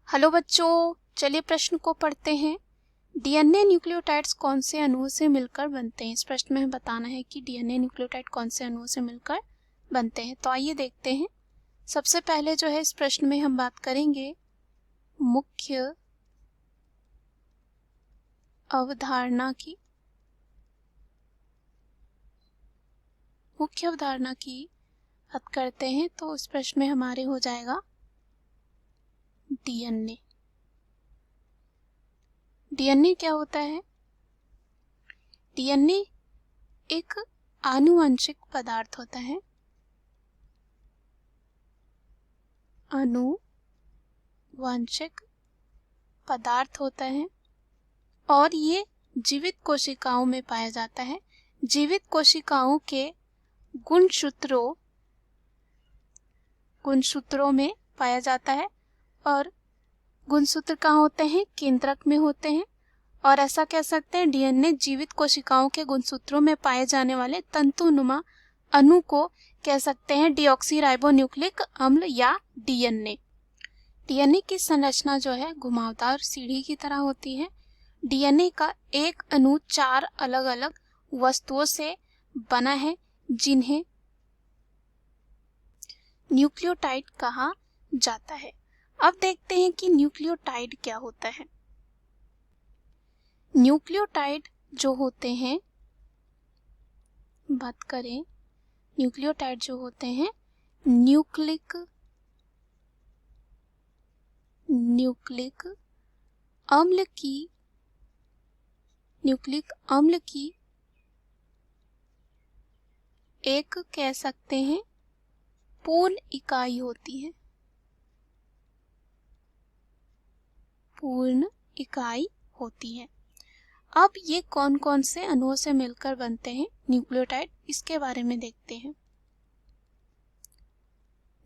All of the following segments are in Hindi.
हेलो बच्चों, चलिए प्रश्न को पढ़ते हैं। डीएनए न्यूक्लियोटाइड्स कौन से अणुओं से मिलकर बनते हैं। इस प्रश्न में हमें बताना है कि डीएनए न्यूक्लियोटाइड कौन से अणुओं से मिलकर बनते हैं। तो आइए देखते हैं। सबसे पहले जो है इस प्रश्न में हम बात करेंगे मुख्य अवधारणा की। मुख्य अवधारणा की बात करते हैं तो इस प्रश्न में हमारे हो जाएगा डीएनए। डीएनए क्या होता है? डीएनए एक आनुवंशिक पदार्थ होता है। आनुवंशिक पदार्थ होता है और ये जीवित कोशिकाओं में पाया जाता है। जीवित कोशिकाओं के गुणसूत्रों में पाया जाता है और गुणसूत्र कहाँ होते हैं? केंद्रक में होते हैं। और ऐसा कह सकते हैं डीएनए जीवित कोशिकाओं के गुणसूत्रों में पाए जाने वाले तंतुनुमा अणु को कह सकते हैं डीऑक्सीराइबोन्यूक्लिक अम्ल या डीएनए। डीएनए की संरचना जो है घुमावदार सीढ़ी की तरह होती है। डीएनए का एक अणु 4 अलग अलग वस्तुओं से बना है जिन्हें न्यूक्लियोटाइड कहा जाता है। अब देखते हैं कि न्यूक्लियोटाइड क्या होता है। न्यूक्लियोटाइड जो होते हैं, बात करें न्यूक्लियोटाइड जो होते हैं न्यूक्लिक अम्ल की एक कह सकते हैं पूर्ण इकाई होती है। पूर्ण इकाई होती है। अब ये कौन कौन से अणुओं से मिलकर बनते हैं न्यूक्लियोटाइड, इसके बारे में देखते हैं।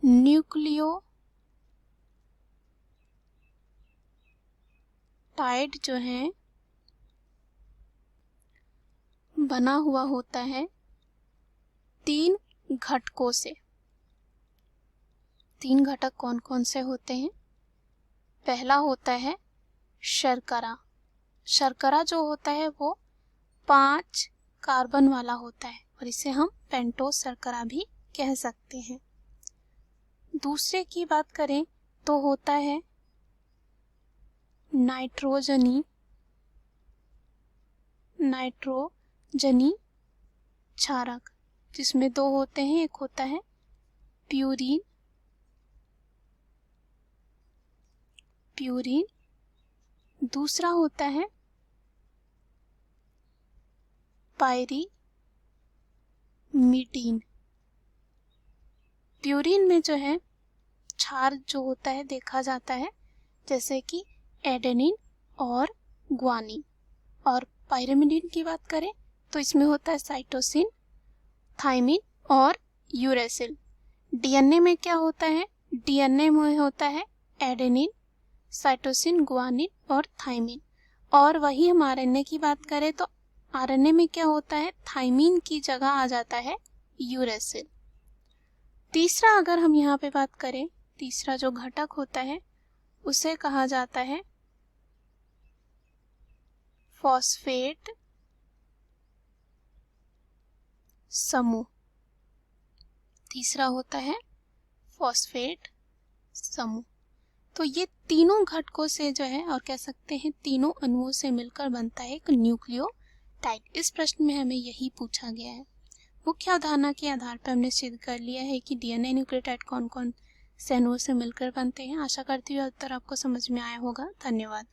न्यूक्लियोटाइड जो है बना हुआ होता है 3 घटकों से। 3 घटक कौन कौन से होते हैं? पहला होता है शर्करा। शर्करा जो होता है वो 5 कार्बन वाला होता है और इसे हम पेंटोस शर्करा भी कह सकते हैं। दूसरे की बात करें तो होता है नाइट्रोजनी क्षारक, जिसमें 2 होते हैं। एक होता है प्यूरीन, दूसरा होता है पायरीमीटीन। प्यूरीन में जो है क्षार जो होता है देखा जाता है जैसे कि एडेनिन और ग्वानिन। और पायरीमीटीन की बात करें तो इसमें होता है साइटोसिन, थायमिन और यूरेसिल। डीएनए में क्या होता है? डीएनए में होता है एडेनिन, साइटोसिन, ग्वानिन और थायमिन। और वही हम आरएनए की बात करें तो आरएनए में क्या होता है? थायमिन की जगह आ जाता है यूरेसिल। तीसरा अगर हम यहाँ पे बात करें, तीसरा जो घटक होता है उसे कहा जाता है फॉस्फेट समूह। तीसरा होता है फॉस्फेट समूह। तो ये तीनों घटकों से जो है और कह सकते हैं तीनों अणुओं से मिलकर बनता है एक न्यूक्लियोटाइड। इस प्रश्न में हमें यही पूछा गया है। मुख्य अवधारणा के आधार पर हमने सिद्ध कर लिया है कि डीएनए न्यूक्लियोटाइड कौन कौन से अणुओं से मिलकर बनते हैं। आशा करती हूँ उत्तर आपको समझ में आया होगा। धन्यवाद।